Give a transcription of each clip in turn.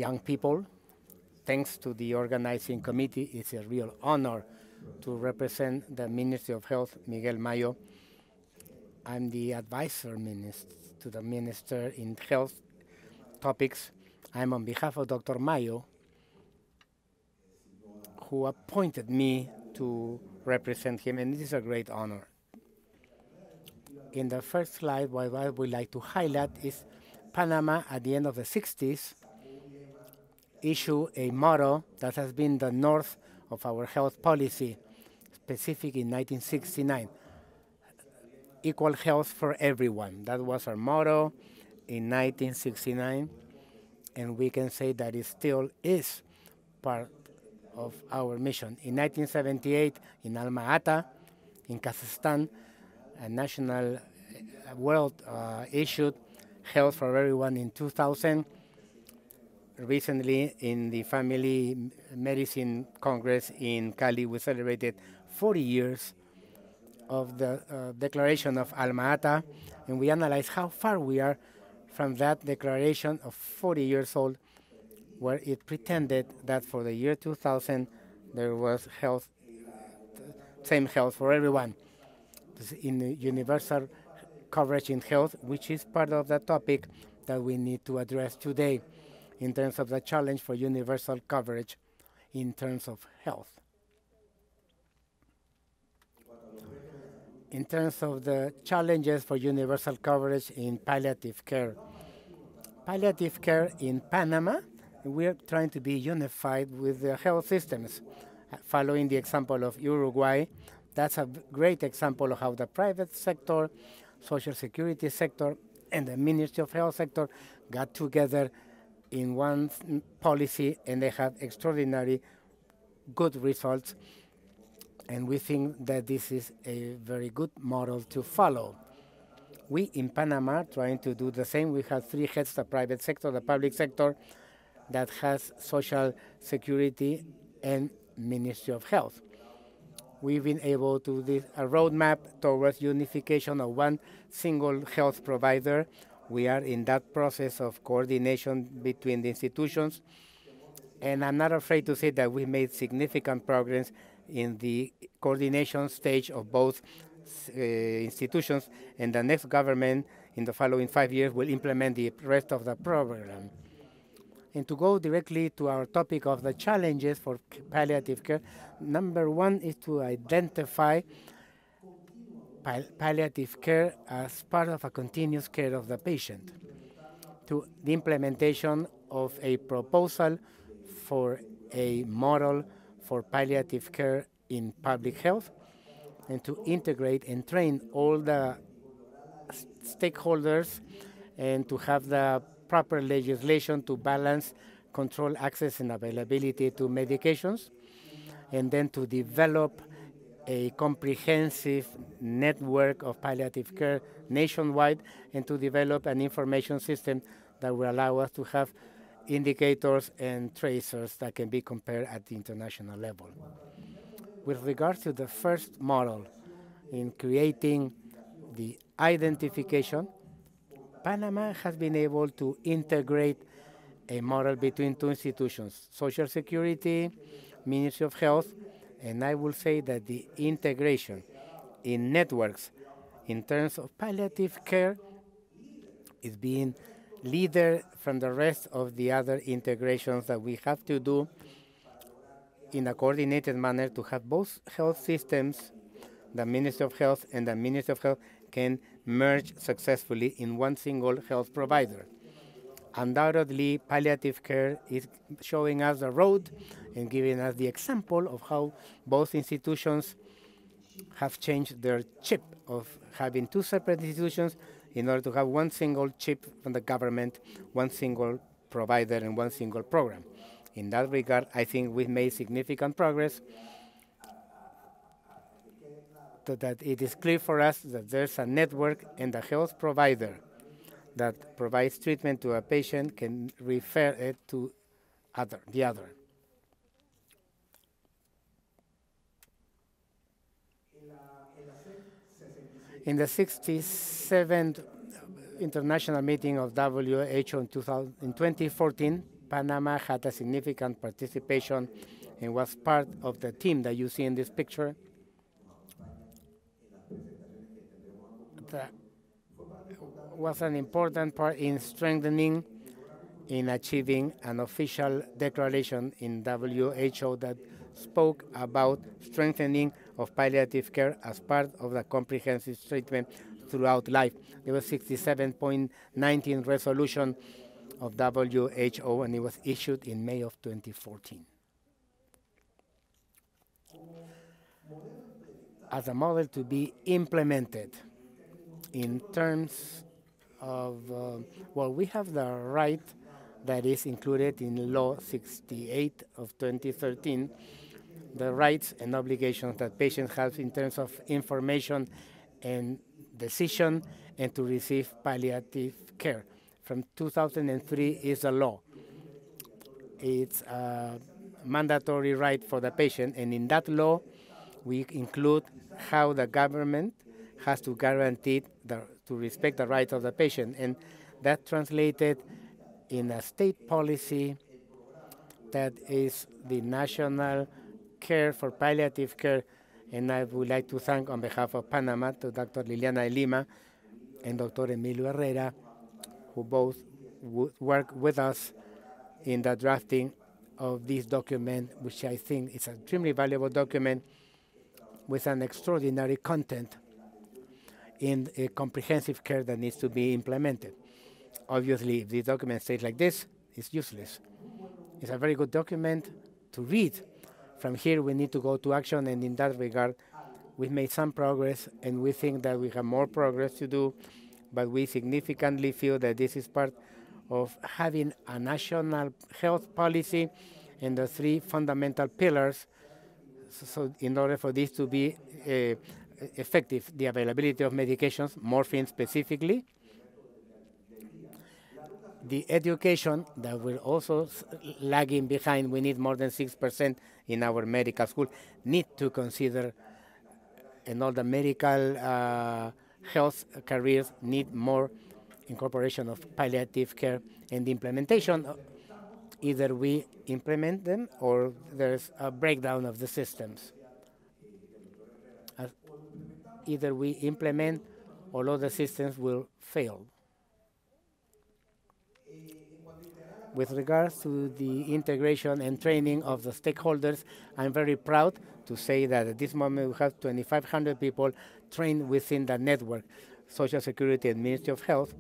young people. Thanks to the organizing committee, it's a real honor to represent the Ministry of Health, Miguel Mayo. I'm the advisor to the Minister in Health topics. I'm on behalf of Dr. Mayo, who appointed me to represent him, and it is a great honor. In the first slide, what I would like to highlight is Panama at the end of the 60s issued a motto that has been the north of our health policy, specific in 1969, equal health for everyone. That was our motto in 1969, and we can say that it still is part of our mission. In 1978, in Alma-Ata, in Kazakhstan, a national world issued health for everyone in 2000. Recently, in the Family Medicine Congress in Cali, we celebrated 40 years of the declaration of Alma-Ata, and we analyzed how far we are from that declaration of 40 years old, where it pretended that for the year 2000 there was health, same health for everyone, in the universal coverage in health, which is part of the topic that we need to address today in terms of the challenge for universal coverage in terms of health. In terms of the challenges for universal coverage in palliative care. Palliative care in Panama, we are trying to be unified with the health systems. Following the example of Uruguay, that's a great example of how the private sector, social security sector, and the Ministry of Health sector got together in one policy, and they have extraordinary good results. And we think that this is a very good model to follow. We in Panama trying to do the same. We have three heads: the private sector, the public sector, that has social security and Ministry of Health. We've been able to do a roadmap towards unification of one single health provider. We are in that process of coordination between the institutions, and I'm not afraid to say that we made significant progress in the coordination stage of both institutions, and the next government in the following 5 years will implement the rest of the program. And to go directly to our topic of the challenges for palliative care, number one is to identify palliative care as part of a continuous care of the patient, to the implementation of a proposal for a model for palliative care in public health, and to integrate and train all the stakeholders, and to have the proper legislation to balance control access and availability to medications, and then to develop a comprehensive network of palliative care nationwide, and to develop an information system that will allow us to have indicators and tracers that can be compared at the international level. With regards to the first model in creating the identification, Panama has been able to integrate a model between two institutions, Social Security, Ministry of Health, and I will say that the integration in networks in terms of palliative care is being leader from the rest of the other integrations that we have to do in a coordinated manner to have both health systems, the Ministry of Health and the Ministry of Health, can merge successfully in one single health provider. Undoubtedly, palliative care is showing us the road and giving us the example of how both institutions have changed their chip of having two separate institutions in order to have one single chip from the government, one single provider, and one single program. In that regard, I think we've made significant progress, so that it is clear for us that there's a network, and the health provider that provides treatment to a patient can refer it to the other. In the 67th International Meeting of WHO in 2014, Panama had a significant participation and was part of the team that you see in this picture. That was an important part in strengthening, in achieving an official declaration in WHO that spoke about strengthening of palliative care as part of the comprehensive treatment throughout life. There was 67.19 resolution of WHO, and it was issued in May of 2014. As a model to be implemented in terms of, well, we have the right that is included in Law 68 of 2013, the rights and obligations that patients have in terms of information and decision and to receive palliative care. From 2003 is a law. It's a mandatory right for the patient, and in that law, we include how the government has to guarantee to respect the rights of the patient, and that translated in a state policy that is the National Care for Palliative Care. And I would like to thank on behalf of Panama to Dr. Liliana Lima and Dr. Emilio Herrera, who both work with us in the drafting of this document, which I think is an extremely valuable document with an extraordinary content in a comprehensive care that needs to be implemented. Obviously, if the document stays like this, it's useless. It's a very good document to read. From here, we need to go to action, and in that regard, we've made some progress, and we think that we have more progress to do, but we significantly feel that this is part of having a national health policy and the three fundamental pillars. So in order for this to be effective, the availability of medications, morphine specifically, the education that will also lagging behind. We need more than 6% in our medical school. Need to consider, and all the medical health careers need more incorporation of palliative care, and the implementation. Either we implement them or there's a breakdown of the systems. Either we implement or all the systems will fail. With regards to the integration and training of the stakeholders, I'm very proud to say that at this moment we have 2,500 people trained within the network, Social Security and Ministry of Health.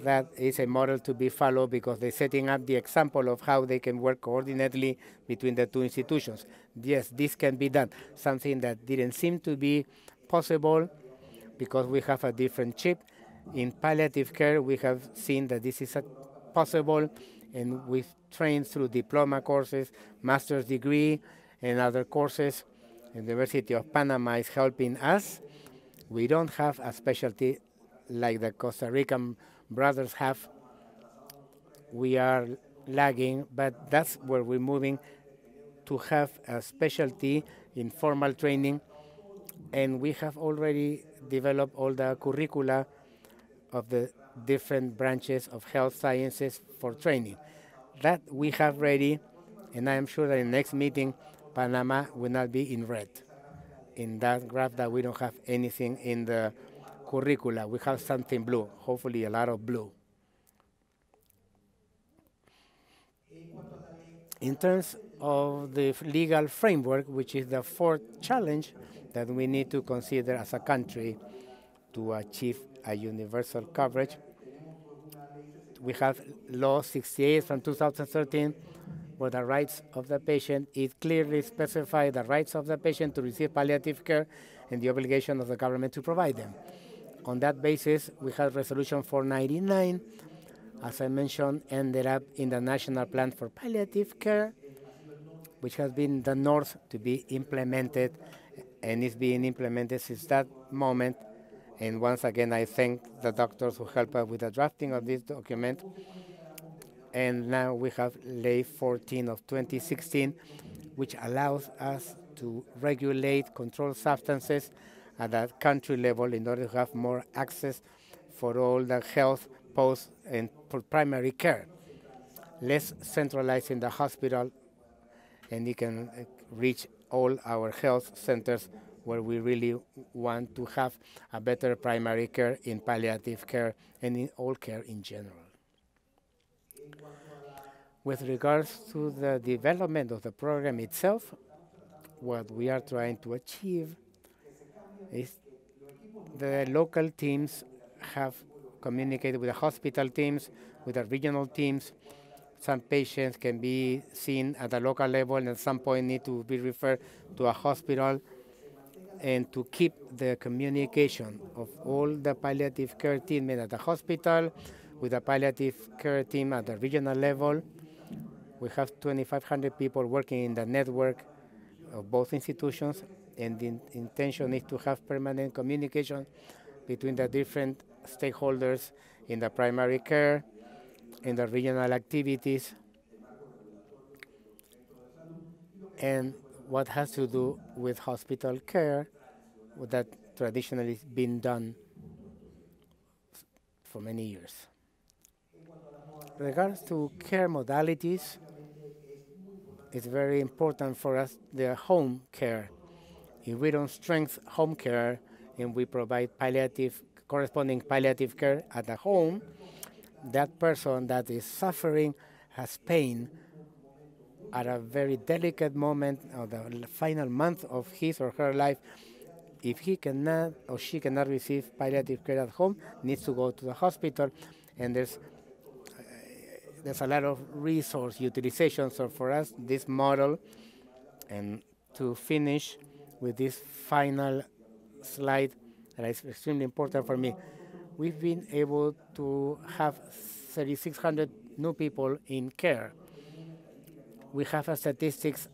That is a model to be followed because they're setting up the example of how they can work coordinately between the two institutions. Yes, this can be done, something that didn't seem to be possible because we have a different chip. In palliative care, we have seen that this is possible, and we've trained through diploma courses, master's degree, and other courses. The University of Panama is helping us. We don't have a specialty like the Costa Rican brothers have. We are lagging, but that's where we're moving to have a specialty in formal training, and we have already developed all the curricula of the different branches of health sciences for training. That we have ready, and I am sure that in the next meeting, Panama will not be in red. In that graph that we don't have anything in the curricula, we have something blue, hopefully a lot of blue. In terms of the legal framework, which is the fourth challenge that we need to consider as a country to achieve a universal coverage, we have Law 68 from 2013, where the rights of the patient, it clearly specifies the rights of the patient to receive palliative care and the obligation of the government to provide them. On that basis, we have Resolution 499, as I mentioned, ended up in the National Plan for Palliative Care, which has been in the north to be implemented, and is being implemented since that moment. And once again, I thank the doctors who helped us with the drafting of this document. And now we have Law 14 of 2016, which allows us to regulate controlled substances at the country level in order to have more access for all the health, post, and for primary care. less centralized in the hospital, and it can reach all our health centers where we really want to have a better primary care in palliative care and in all care in general. With regards to the development of the program itself, what we are trying to achieve is the local teams have communicated with the hospital teams, with the regional teams. Some patients can be seen at the local level and at some point need to be referred to a hospital, and to keep the communication of all the palliative care team at the hospital with the palliative care team at the regional level. We have 2,500 people working in the network of both institutions, and the intention is to have permanent communication between the different stakeholders in the primary care, in the regional activities, and what has to do with hospital care that traditionally has been done for many years. With regards to care modalities, it's very important for us the home care. If we don't strengthen home care and we provide corresponding palliative care at the home, that person that is suffering has pain at a very delicate moment of the final month of his or her life. If he cannot or she cannot receive palliative care at home, needs to go to the hospital, and there's a lot of resource utilization. So for us, this model, and to finish with this final slide that is extremely important for me, we've been able to have 3,600 new people in care. We have a statistics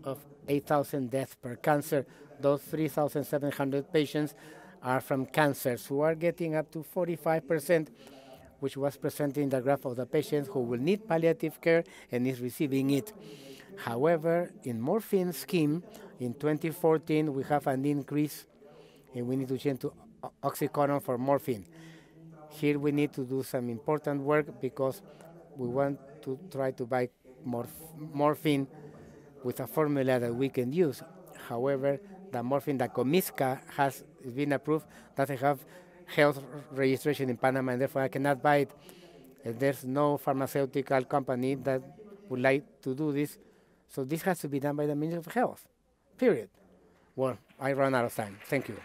of 8,000 deaths per cancer. Those 3,700 patients are from cancers, who are getting up to 45%, which was presented in the graph of the patients who will need palliative care and is receiving it. However, in morphine scheme, in 2014, we have an increase, and we need to change to oxycodone for morphine. Here we need to do some important work because we want to try to buy morphine with a formula that we can use. However, the morphine that Comisca has been approved doesn't have health registration in Panama, and therefore I cannot buy it. And there's no pharmaceutical company that would like to do this. So this has to be done by the Ministry of Health, period. Well, I run out of time. Thank you.